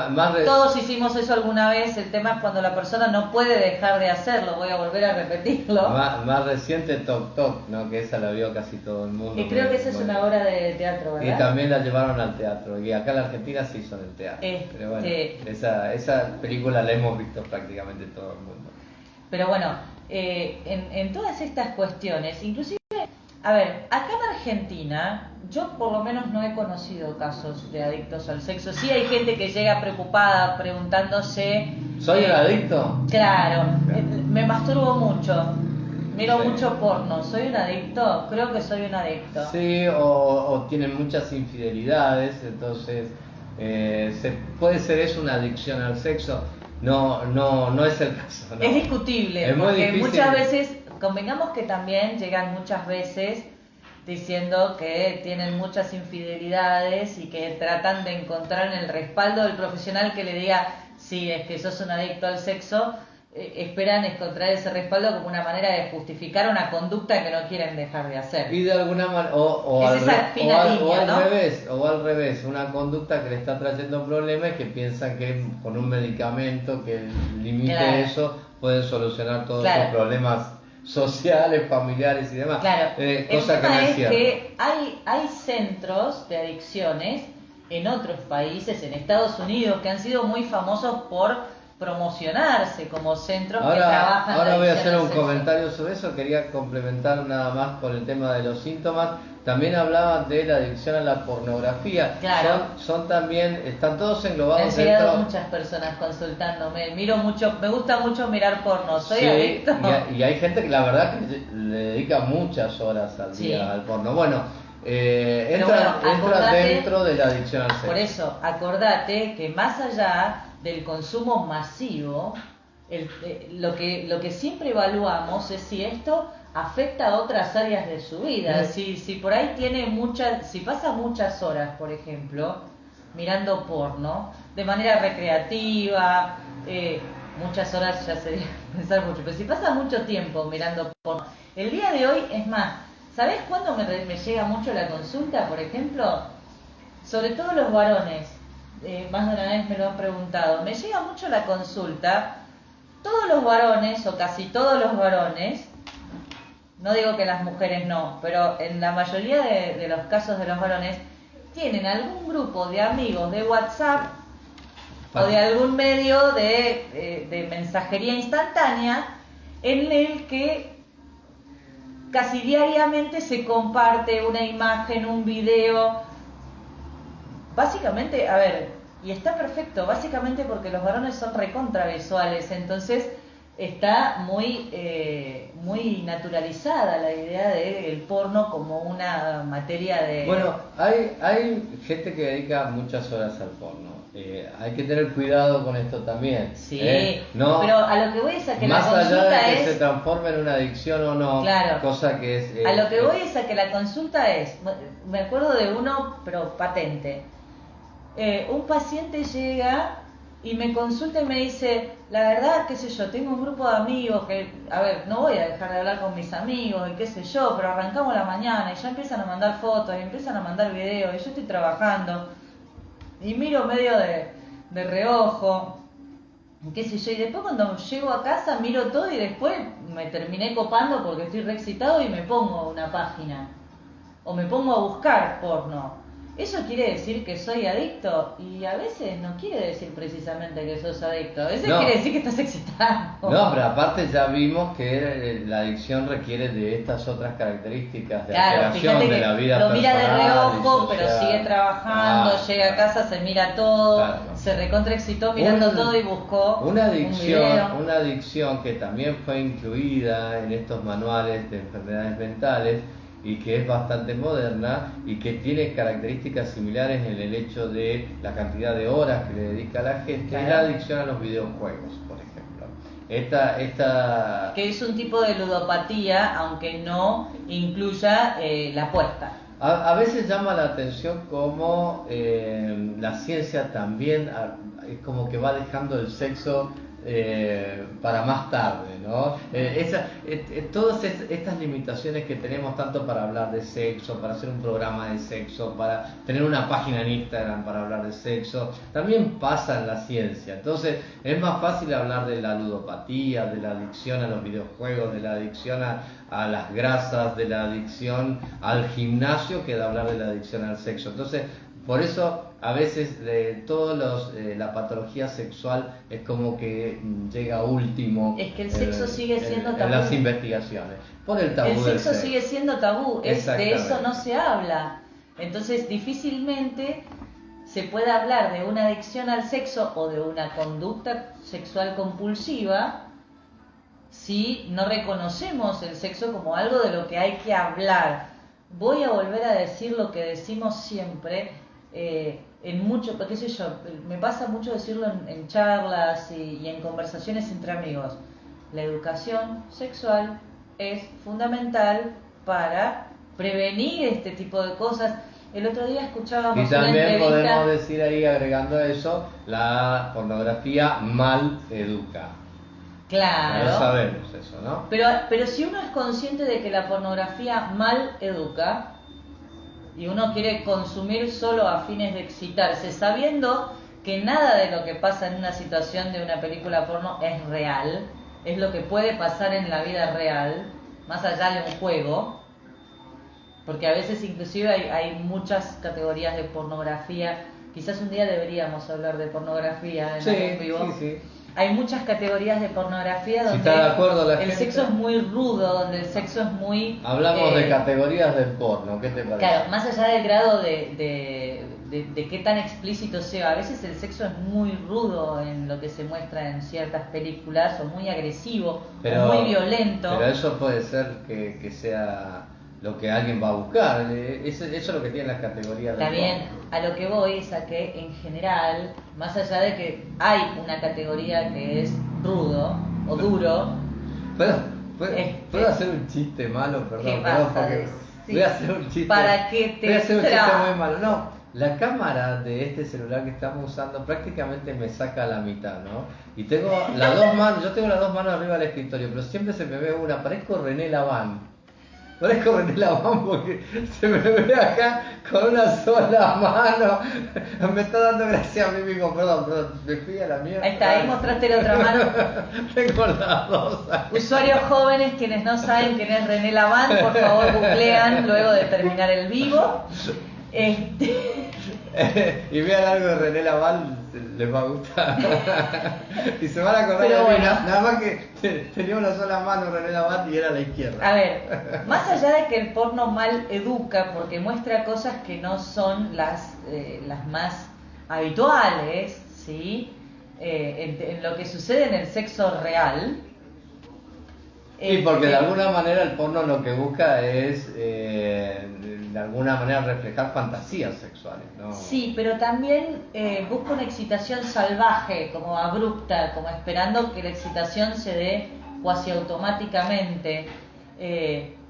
Todos hicimos eso alguna vez, el tema es cuando la persona no puede dejar de hacerlo, voy a volver a repetirlo. Más reciente Toc Toc, ¿no? Que esa la vio casi todo el mundo. Y creo que esa es una obra de teatro, ¿verdad? Y también la llevaron al teatro, y acá en la Argentina se hizo en el teatro. Pero bueno, esa película la hemos visto prácticamente todo el mundo. Pero bueno, en todas estas cuestiones, inclusive, a ver, acá en Argentina, yo por lo menos no he conocido casos de adictos al sexo. Sí hay gente que llega preocupada preguntándose... ¿Soy un adicto? Claro, me masturbo mucho, miro mucho porno, ¿soy un adicto? Creo que soy un adicto. Sí, o tienen muchas infidelidades, entonces puede ser eso una adicción al sexo. No es el caso. No. Es discutible, es porque muchas veces, convengamos que también llegan muchas veces diciendo que tienen muchas infidelidades y que tratan de encontrar en el respaldo del profesional que le diga, sí, es que sos un adicto al sexo, esperan encontrar ese respaldo como una manera de justificar una conducta que no quieren dejar de hacer. Y de alguna manera, o al revés, una conducta que le está trayendo problemas y que piensan que con un medicamento que limite eso pueden solucionar todos los problemas sociales, familiares y demás. Claro, cosa que no es cierto. Que hay centros de adicciones en otros países, en Estados Unidos, que han sido muy famosos por promocionarse como centros que trabajan. Ahora voy a hacer un comentario sobre eso. Quería complementar nada más con el tema de los síntomas. También hablaban de la adicción a la pornografía. Claro. Son también, están todos englobados. Me han llegado muchas personas consultándome. Miro mucho, me gusta mucho mirar porno. ¿Soy adicto? Y hay gente que la verdad que le dedica muchas horas al día al porno. Bueno, entra dentro de la adicción al sexo. Por eso, acordate que más allá del consumo masivo, lo que siempre evaluamos es si esto afecta a otras áreas de su vida. Si por ahí si pasa muchas horas, por ejemplo, mirando porno, de manera recreativa, muchas horas ya sería pensar mucho, pero si pasa mucho tiempo mirando porno, el día de hoy, es más, ¿sabés cuándo me llega mucho la consulta, por ejemplo? Sobre todo los varones, más de una vez me lo han preguntado, me llega mucho la consulta, todos los varones, o casi todos los varones, no digo que las mujeres no, pero en la mayoría de los casos de los varones, tienen algún grupo de amigos de WhatsApp o de algún medio de mensajería instantánea en el que casi diariamente se comparte una imagen, un video. Básicamente, a ver, y está perfecto, básicamente porque los varones son recontravisuales, entonces está muy naturalizada la idea del porno como una materia de... Bueno, hay gente que dedica muchas horas al porno. Hay que tener cuidado con esto también. Sí, no, pero a lo que voy es a que más la consulta allá de que es... se transforme en una adicción o no, claro, cosa que es... a lo que voy es a que la consulta es... Me acuerdo de uno, pero patente. Un paciente llega y me consulta y me dice, la verdad, qué sé yo, tengo un grupo de amigos que, a ver, no voy a dejar de hablar con mis amigos y qué sé yo, pero arrancamos la mañana y ya empiezan a mandar fotos y empiezan a mandar videos y yo estoy trabajando y miro medio de reojo, qué sé yo, y después cuando llego a casa miro todo y después me terminé copando porque estoy re excitado y me pongo una página o me pongo a buscar porno. ¿Eso quiere decir que soy adicto? Y a veces no quiere decir precisamente que sos adicto. A veces quiere decir que estás excitado. No, pero aparte ya vimos que la adicción requiere de estas otras características de alteración de la vida personal. Lo mira de reojo, pero sigue trabajando, llega a casa, se mira todo, se recontraexcitó mirando todo y buscó una adicción que también fue incluida en estos manuales de enfermedades mentales y que es bastante moderna y que tiene características similares en el hecho de la cantidad de horas que le dedica a la gente, es la adicción a los videojuegos, por ejemplo. Que es un tipo de ludopatía, aunque no incluya la apuesta. A veces llama la atención como la ciencia también es como que va dejando el sexo para más tarde, ¿no? Todas estas limitaciones que tenemos tanto para hablar de sexo, para hacer un programa de sexo, para tener una página en Instagram para hablar de sexo, también pasa en la ciencia. Entonces es más fácil hablar de la ludopatía, de la adicción a los videojuegos, de la adicción a las grasas, de la adicción al gimnasio, que de hablar de la adicción al sexo. Entonces, por eso a veces la patología sexual es como que llega último. Es que el sexo sigue siendo tabú. En las investigaciones. Por el tabú del sexo. sigue siendo tabú. De eso no se habla. Entonces difícilmente se puede hablar de una adicción al sexo o de una conducta sexual compulsiva si no reconocemos el sexo como algo de lo que hay que hablar. Voy a volver a decir lo que decimos siempre. Qué sé yo, me pasa mucho decirlo en charlas y en conversaciones entre amigos. La educación sexual es fundamental para prevenir este tipo de cosas. El otro día escuchábamos una entrevista. Y también podemos decir ahí, agregando eso, la pornografía mal educa. Claro. No sabemos eso, ¿no? Pero si uno es consciente de que la pornografía mal educa, y uno quiere consumir solo a fines de excitarse, sabiendo que nada de lo que pasa en una situación de una película porno es real, es lo que puede pasar en la vida real, más allá de un juego, porque a veces inclusive hay muchas categorías de pornografía. Quizás un día deberíamos hablar de pornografía en vivo. Sí. hay muchas categorías de pornografía donde si está de acuerdo la el gente, sexo es muy rudo, donde el sexo es muy... Hablamos de categorías del porno, ¿qué te parece? Claro, más allá del grado de qué tan explícito sea, a veces el sexo es muy rudo en lo que se muestra en ciertas películas, o muy agresivo, o muy violento. Pero eso puede ser que sea lo que alguien va a buscar, eso es lo que tienen las categorías del También porno. a lo que voy es a que en general, más allá de que hay una categoría que es rudo o duro, ¿Puedo hacer un chiste malo? ¿qué Perdón, pasa? porque Sí. voy a hacer un chiste. ¿Para qué te voy a hacer un chiste tra- muy malo. No, la cámara de este celular que estamos usando prácticamente me saca a la mitad, ¿no? Y tengo las dos manos, yo tengo las dos manos arriba del escritorio, pero siempre se me ve una, parezco René Laván. Parezco René Laván porque se me ve acá con una sola mano. Me está dando gracia a mí mismo, perdón, me fui a la mierda. Ahí está, ahí mostraste la otra mano. Tengo las dos. Usuarios jóvenes, quienes no saben quién es René Laván, por favor googlean luego de terminar el vivo. Y vean algo de René Laván, les va a gustar. Y se van a acordar Pero de mí, bueno. nada más que tenía una sola mano René Laván y era a la izquierda. A ver, más allá de que el porno mal educa, porque muestra cosas que no son las más habituales, ¿sí? En lo que sucede en el sexo real. Y porque de alguna manera el porno lo que busca es de alguna manera reflejar fantasías sexuales, ¿no? Sí, pero también busca una excitación salvaje, como abrupta, como esperando que la excitación se dé cuasi automáticamente.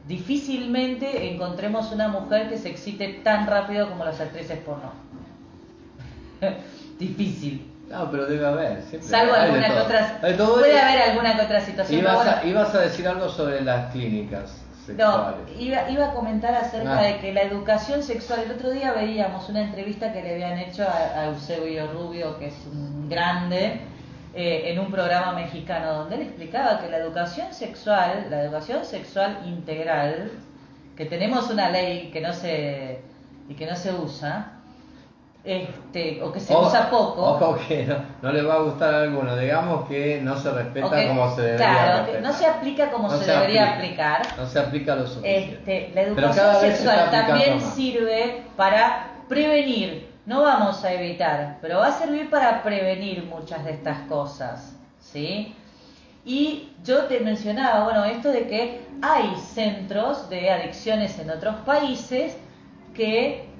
Difícilmente encontremos una mujer que se excite tan rápido como las actrices porno. Difícil. No, pero debe haber. Salvo alguna que otra. Puede haber alguna que otra situación. Ibas a decir algo sobre las clínicas No, sexuales. iba a comentar acerca de que la educación sexual, el otro día veíamos una entrevista que le habían hecho a Eusebio Rubio, que es un grande, en un programa mexicano, donde él explicaba que la educación sexual integral, que tenemos una ley que no se usa, o que se usa poco. Ojo que no les va a gustar a alguno, digamos que no se respeta como se debería claro, respetar. que no se aplica como se debería aplicar. No se aplica lo suficiente. La educación sexual también sirve para prevenir, no vamos a evitar, pero va a servir para prevenir muchas de estas cosas, ¿sí? Y yo te mencionaba, bueno, esto de que hay centros de adicciones en otros países que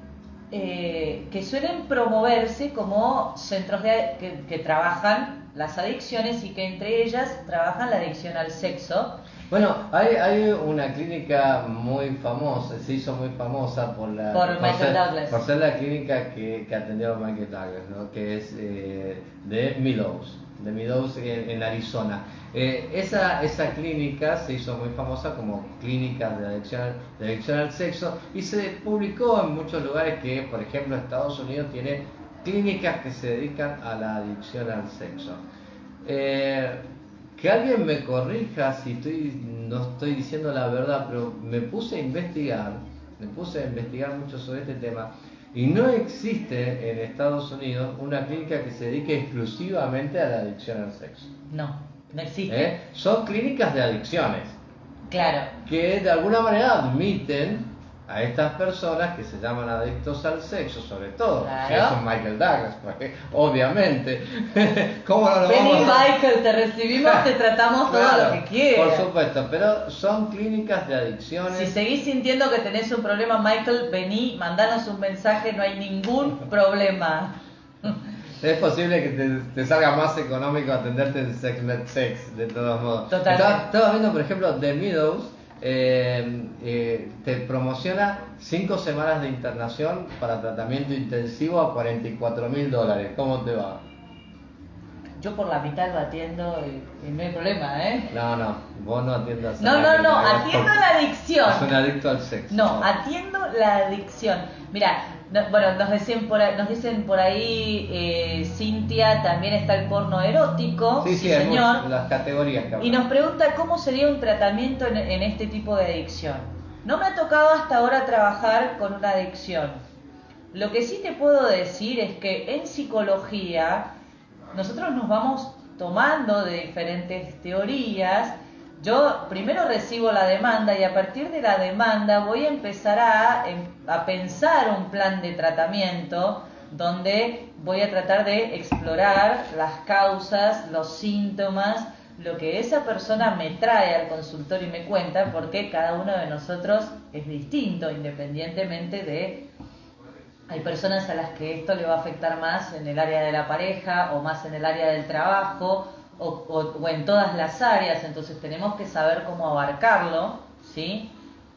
suelen promoverse como centros que trabajan las adicciones y que entre ellas trabajan la adicción al sexo. Bueno, hay una clínica muy famosa, se hizo muy famosa por Michael Douglas. Por ser la clínica que atendió a Michael Douglas, ¿no? Que es de Meadows en Arizona. Esa clínica se hizo muy famosa como clínica de adicción al sexo y se publicó en muchos lugares que, por ejemplo, Estados Unidos tiene clínicas que se dedican a la adicción al sexo. Que alguien me corrija si no estoy diciendo la verdad, pero me puse a investigar mucho sobre este tema y no existe en Estados Unidos una clínica que se dedique exclusivamente a la adicción al sexo. No existe. Son clínicas de adicciones. Claro. Que de alguna manera admiten a estas personas que se llaman adictos al sexo, sobre todo, que son Michael Douglas, porque obviamente, ¿cómo no lo vení, vamos a... Michael, te recibimos, te tratamos todo lo que quieras. Por supuesto, pero son clínicas de adicciones. Si seguís sintiendo que tenés un problema, Michael, vení, mandanos un mensaje, no hay ningún problema. Es posible que te salga más económico atenderte en SexMedSex, de todos modos. Totalmente. Estaba viendo, por ejemplo, The Meadows, te promociona 5 semanas de internación para tratamiento intensivo a $44,000. ¿Cómo te va? Yo por la mitad lo atiendo y no hay problema, ¿eh? No, vos no atiendas a No, atiendo la adicción. Es un adicto al sexo. No, atiendo la adicción. Mira, nos dicen por ahí, Cintia, también está el porno erótico, sí, señor. Las categorías que y nos pregunta cómo sería un tratamiento en este tipo de adicción. No me ha tocado hasta ahora trabajar con una adicción. Lo que sí te puedo decir es que en psicología nosotros nos vamos tomando de diferentes teorías. Yo primero recibo la demanda y a partir de la demanda voy a empezar a pensar un plan de tratamiento donde voy a tratar de explorar las causas, los síntomas, lo que esa persona me trae al consultorio y me cuenta, porque cada uno de nosotros es distinto, independientemente de... Hay personas a las que esto le va a afectar más en el área de la pareja o más en el área del trabajo o en todas las áreas, entonces tenemos que saber cómo abarcarlo, ¿sí?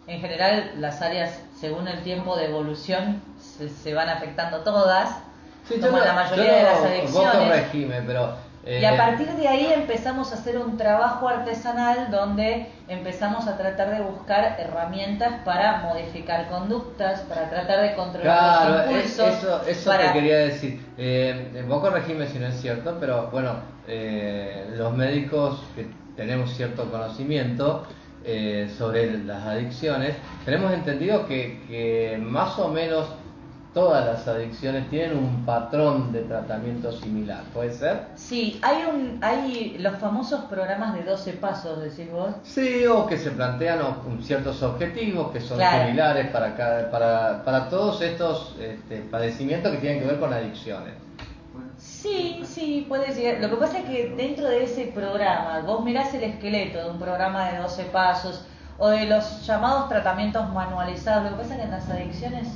En general las áreas, según el tiempo de evolución, se van afectando todas, sí, como la mayoría de las adicciones. Vos corregime, pero... Y a partir de ahí empezamos a hacer un trabajo artesanal donde empezamos a tratar de buscar herramientas para modificar conductas, para tratar de controlar los impulsos. Eso te quería decir. Vos corregime si no es cierto, pero bueno, los médicos que tenemos cierto conocimiento sobre las adicciones, tenemos entendido que más o menos todas las adicciones tienen un patrón de tratamiento similar, ¿puede ser? Sí, hay los famosos programas de 12 pasos, decís vos. Sí, o que se plantean ciertos objetivos que son similares para todos estos padecimientos que tienen que ver con adicciones. Sí, puede ser. Lo que pasa es que dentro de ese programa, vos mirás el esqueleto de un programa de 12 pasos o de los llamados tratamientos manualizados. Lo que pasa es que en las adicciones...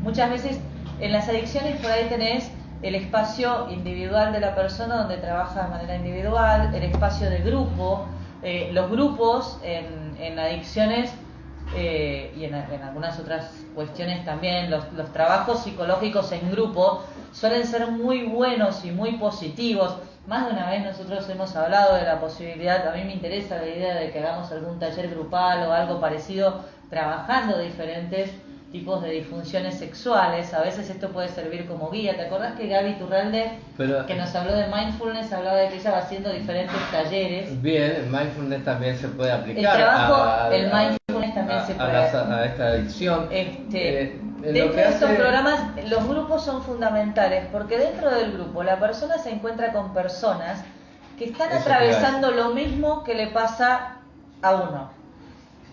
Muchas veces en las adicciones por ahí tenés el espacio individual de la persona donde trabaja de manera individual, el espacio de grupo, los grupos en adicciones y en algunas otras cuestiones también, los trabajos psicológicos en grupo suelen ser muy buenos y muy positivos. Más de una vez nosotros hemos hablado de la posibilidad, a mí me interesa la idea de que hagamos algún taller grupal o algo parecido, trabajando diferentes tipos de disfunciones sexuales. A veces esto puede servir como guía. ¿Te acordás que Gaby Turralde, que nos habló de mindfulness, hablaba de que ella va haciendo diferentes talleres? Bien, el mindfulness también se puede aplicar. El mindfulness también se puede a esta adicción. Dentro de estos programas, los grupos son fundamentales, porque dentro del grupo la persona se encuentra con personas que están atravesando lo mismo que le pasa a uno.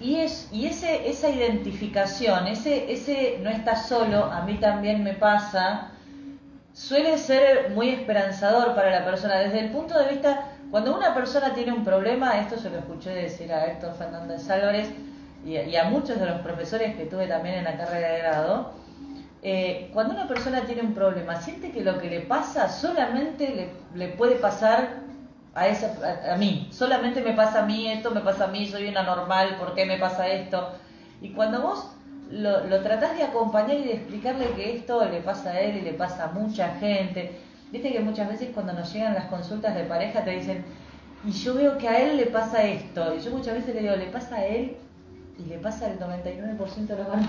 Y esa identificación, ese no estás solo, a mí también me pasa, suele ser muy esperanzador para la persona. Desde el punto de vista, cuando una persona tiene un problema, esto se lo escuché decir a Héctor Fernández Álvarez y a muchos de los profesores que tuve también en la carrera de grado, cuando una persona tiene un problema, siente que lo que le pasa solamente le puede pasar a mí, solamente me pasa a mí, esto me pasa a mí, soy una normal, ¿por qué me pasa esto? Y cuando vos lo tratás de acompañar y de explicarle que esto le pasa a él y le pasa a mucha gente, viste que muchas veces cuando nos llegan las consultas de pareja te dicen, y yo veo que a él le pasa esto, y yo muchas veces le digo, le pasa a él y le pasa al 99% de los varones.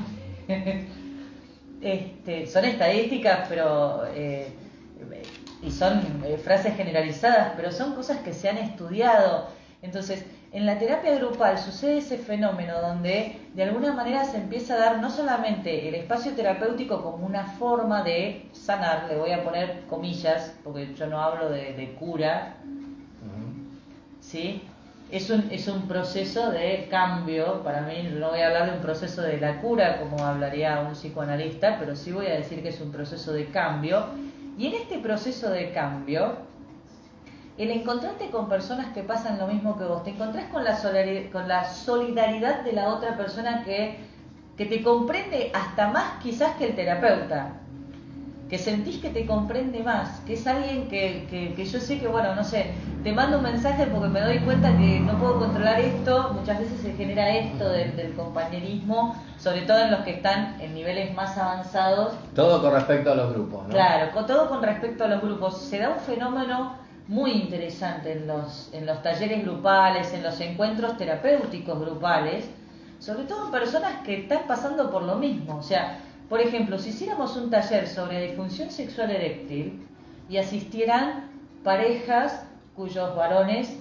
Son estadísticas, pero... y son frases generalizadas, pero son cosas que se han estudiado. Entonces, en la terapia grupal sucede ese fenómeno donde de alguna manera se empieza a dar no solamente el espacio terapéutico como una forma de sanar, le voy a poner comillas, porque yo no hablo de cura, ¿sí? Es un proceso de cambio. Para mí, no voy a hablar de un proceso de la cura como hablaría un psicoanalista, pero sí voy a decir que es un proceso de cambio. Y en este proceso de cambio, el encontrarte con personas que pasan lo mismo que vos, te encontrás con la solidaridad de la otra persona que te comprende hasta más quizás que el terapeuta, que sentís que te comprende más, que es alguien que yo sé que, bueno, no sé, te mando un mensaje porque me doy cuenta que no puedo controlar esto. Muchas veces se genera esto del compañerismo, sobre todo en los que están en niveles más avanzados. Todo con respecto a los grupos, ¿no? Claro, todo con respecto a los grupos. Se da un fenómeno muy interesante en los talleres grupales, en los encuentros terapéuticos grupales, sobre todo en personas que están pasando por lo mismo. O sea, por ejemplo, si hiciéramos un taller sobre disfunción sexual eréctil y asistieran parejas cuyos varones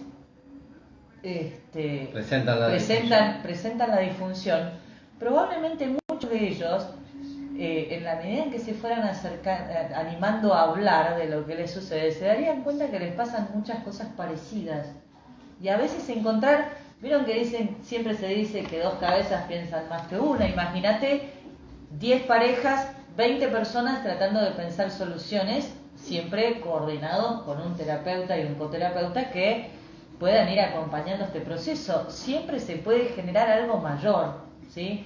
presentan la disfunción, probablemente muchos de ellos en la medida en que se fueran animando a hablar de lo que les sucede, se darían cuenta que les pasan muchas cosas parecidas. Y a veces vieron que siempre se dice que dos cabezas piensan más que una. Imagínate 10 parejas, 20 personas tratando de pensar soluciones, siempre coordinados con un terapeuta y un coterapeuta que puedan ir acompañando este proceso. Siempre se puede generar algo mayor, ¿sí?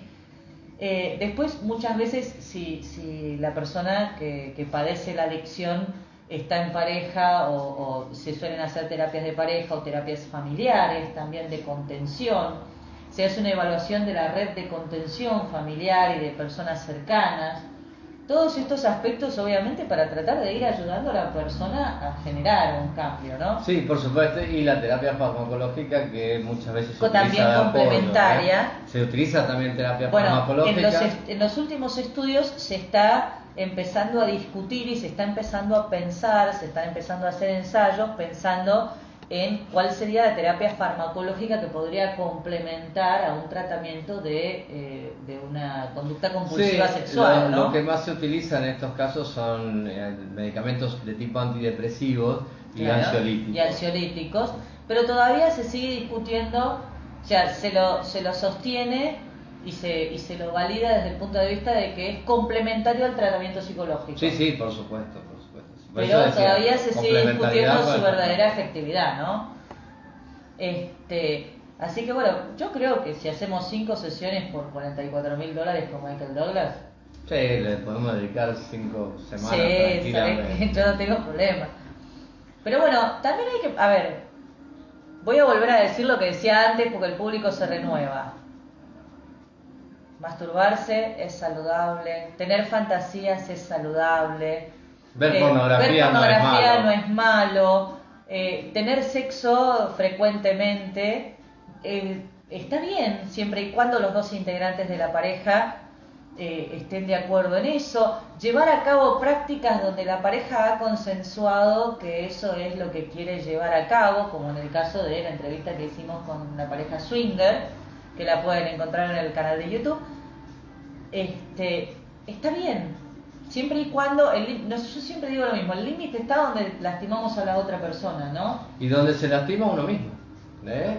Después, muchas veces, si la persona que padece la adicción está en pareja o se suelen hacer terapias de pareja o terapias familiares, también de contención, se hace una evaluación de la red de contención familiar y de personas cercanas. Todos estos aspectos, obviamente, para tratar de ir ayudando a la persona a generar un cambio, ¿no? Sí, por supuesto, y la terapia farmacológica, que muchas veces se también utiliza complementaria. Apoyo, ¿eh? Se utiliza también terapia farmacológica. En los últimos estudios se está empezando a discutir y se está empezando a pensar, se están empezando a hacer ensayos pensando en cuál sería la terapia farmacológica que podría complementar a un tratamiento de una conducta compulsiva sexual, ¿no? Lo que más se utiliza en estos casos son medicamentos de tipo antidepresivos y ansiolíticos, pero todavía se sigue discutiendo, o sea, se lo sostiene y se lo valida desde el punto de vista de que es complementario al tratamiento psicológico. Sí, por supuesto. Pero todavía se sigue discutiendo su verdadera efectividad, ¿no? Así que bueno, yo creo que si hacemos 5 sesiones por $44,000 con Michael Douglas, sí, le podemos dedicar 5 semanas tranquilamente. Sí, yo no tengo problema. Pero bueno, también hay que, voy a volver a decir lo que decía antes porque el público se renueva. Masturbarse es saludable, tener fantasías es saludable. Ver pornografía no es malo. Tener sexo frecuentemente está bien, siempre y cuando los dos integrantes de la pareja estén de acuerdo en eso. Llevar a cabo prácticas donde la pareja ha consensuado que eso es lo que quiere llevar a cabo, como en el caso de la entrevista que hicimos con una pareja swinger, que la pueden encontrar en el canal de YouTube. Está bien. Siempre y cuando, yo siempre digo lo mismo, el límite está donde lastimamos a la otra persona, ¿no? Y donde se lastima a uno mismo,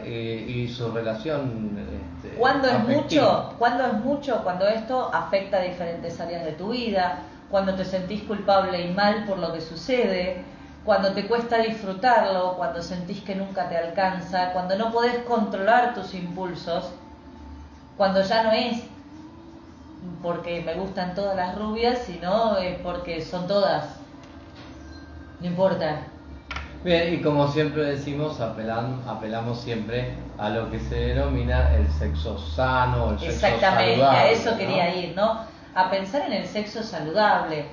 y su relación ¿Cuándo es mucho? Cuando esto afecta a diferentes áreas de tu vida, cuando te sentís culpable y mal por lo que sucede, cuando te cuesta disfrutarlo, cuando sentís que nunca te alcanza, cuando no podés controlar tus impulsos, cuando ya no es porque me gustan todas las rubias, sino porque son todas. No importa. Bien, y como siempre decimos, apelamos siempre a lo que se denomina el sexo sano, el sexo saludable. Exactamente, a eso quería ir, ¿no? A pensar en el sexo saludable.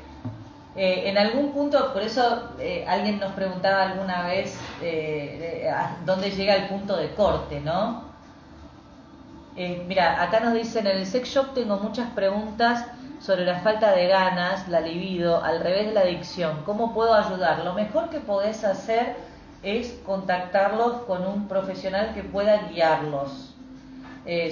En algún punto, por eso alguien nos preguntaba alguna vez dónde llega el punto de corte, ¿no? Mira, acá nos dicen, en el sex shop tengo muchas preguntas sobre la falta de ganas, la libido, al revés de la adicción. ¿Cómo puedo ayudar? Lo mejor que podés hacer es contactarlos con un profesional que pueda guiarlos.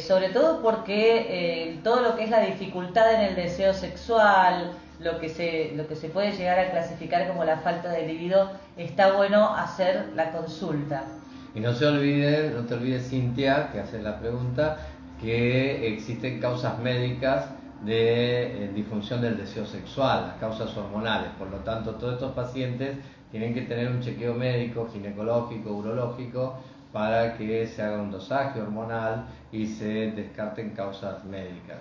Sobre todo porque todo lo que es la dificultad en el deseo sexual, lo que se puede llegar a clasificar como la falta de libido, está bueno hacer la consulta. Y no te olvides, Cintia, que hace la pregunta, que existen causas médicas de disfunción del deseo sexual, las causas hormonales. Por lo tanto, todos estos pacientes tienen que tener un chequeo médico, ginecológico, urológico, para que se haga un dosaje hormonal y se descarten causas médicas.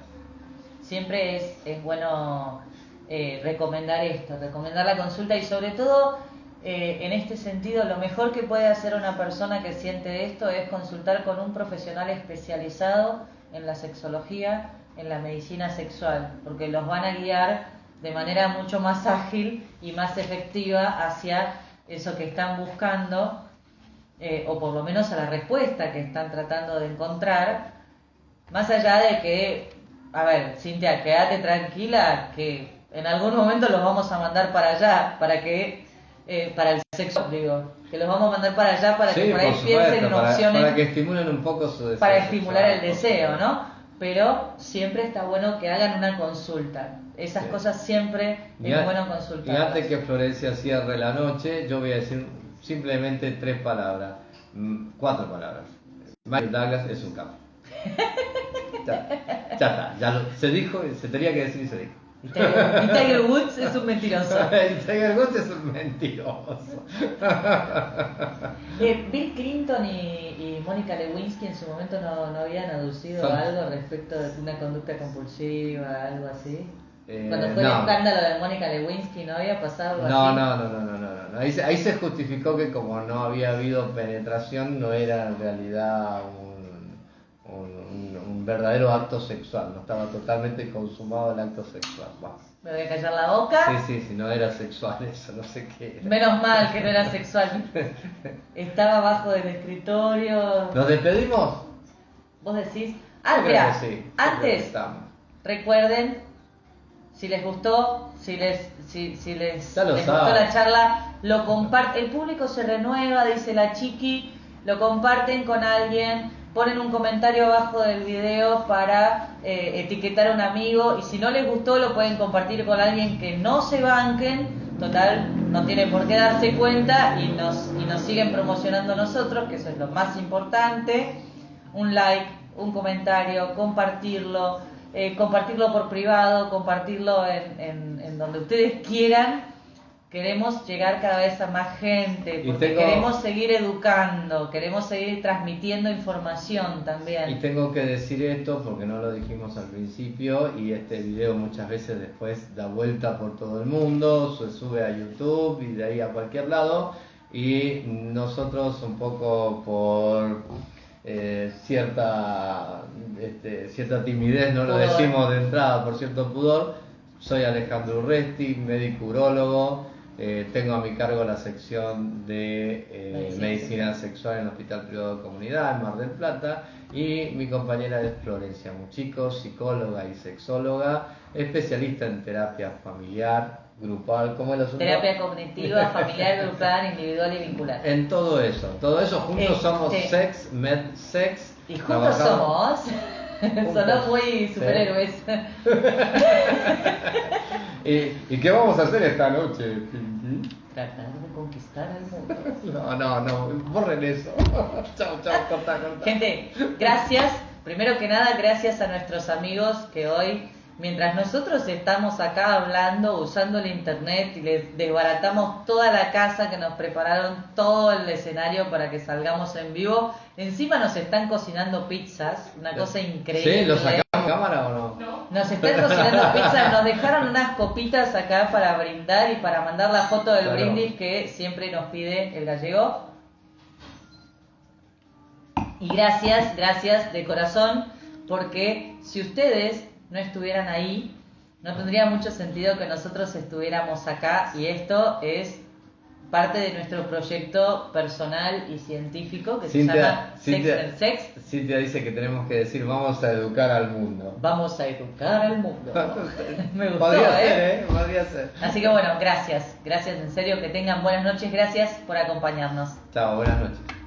Siempre es bueno recomendar la consulta y sobre todo en este sentido lo mejor que puede hacer una persona que siente esto es consultar con un profesional especializado en la sexología, en la medicina sexual, porque los van a guiar de manera mucho más ágil y más efectiva hacia eso que están buscando, o por lo menos a la respuesta que están tratando de encontrar, más allá de que, Cintia, quédate tranquila, que en algún momento los vamos a mandar para allá, para el sexo, que los vamos a mandar para allá para que por ahí piensen en opciones para que estimulen un poco su deseo para estimular el deseo, ¿no? pero siempre está bueno que hagan una consulta. Esas cosas siempre es bueno consultar. Y antes que Florencia cierre la noche, yo voy a decir simplemente 3 palabras, 4 palabras. Michael Douglas es un capo. Ya está, se dijo, se tenía que decir y se dijo. Y Tiger Woods es un mentiroso. Tiger Woods es un mentiroso. Bill Clinton y Mónica Lewinsky en su momento no habían aducido algo respecto de una conducta compulsiva, algo así. Cuando fue el escándalo de Mónica Lewinsky, ¿no había pasado algo así? No. Ahí se justificó que como no había habido penetración, no era en realidad un verdadero acto sexual, no estaba totalmente consumado el acto sexual. ¿Me voy a callar la boca? Sí, no era sexual eso, no sé qué era. Menos mal que no era sexual. Estaba abajo del escritorio. ¿Nos despedimos? ¿Vos decís? Mira, antes, recuerden, si les gustó, si les gustó la charla, lo comparten. El público se renueva, dice la Chiqui, lo comparten con alguien, ponen un comentario abajo del video para etiquetar a un amigo, y si no les gustó lo pueden compartir con alguien que no se banquen, total, no tiene por qué darse cuenta, y nos siguen promocionando nosotros, que eso es lo más importante. Un like, un comentario, compartirlo por privado, compartirlo en donde ustedes quieran. Queremos llegar cada vez a más gente, porque queremos seguir educando, queremos seguir transmitiendo información también. Y tengo que decir esto porque no lo dijimos al principio, y este video muchas veces después da vuelta por todo el mundo, se sube a YouTube y de ahí a cualquier lado, y nosotros un poco por cierta timidez, no lo decimos de entrada, por cierto pudor. Soy Alejandro Urresti, médico urólogo, tengo a mi cargo la sección de medicina sexual en el Hospital Privado de Comunidad en Mar del Plata, y mi compañera es Florencia Muchico, psicóloga y sexóloga, especialista en terapia familiar, grupal, ¿cómo es la asunto? Terapia cognitiva, familiar, grupal, individual y vincular. En todo eso juntos somos Sex Med Sex. Y juntos somos... Sonó muy superhéroes. ¿Y qué vamos a hacer esta noche, Pinky? Tratar de conquistar al mundo. No, borren eso. Chao, corta. Gente, gracias. Primero que nada, gracias a nuestros amigos que hoy, mientras nosotros estamos acá hablando, usando el internet, y les desbaratamos toda la casa, que nos prepararon todo el escenario para que salgamos en vivo, encima nos están cocinando pizzas, una cosa increíble. ¿Sí? ¿Lo sacamos en cámara o no? Nos están cocinando pizzas, nos dejaron unas copitas acá para brindar y para mandar la foto del brindis que siempre nos pide el gallego. Y gracias de corazón, porque si ustedes no estuvieran ahí, no tendría mucho sentido que nosotros estuviéramos acá, y esto es parte de nuestro proyecto personal y científico que se llama Sex and Sex. Cintia dice que tenemos que decir: vamos a educar al mundo. Vamos a educar al mundo. Me gustó, Podría ser. Así que bueno, gracias en serio, que tengan buenas noches, gracias por acompañarnos. Chao, buenas noches.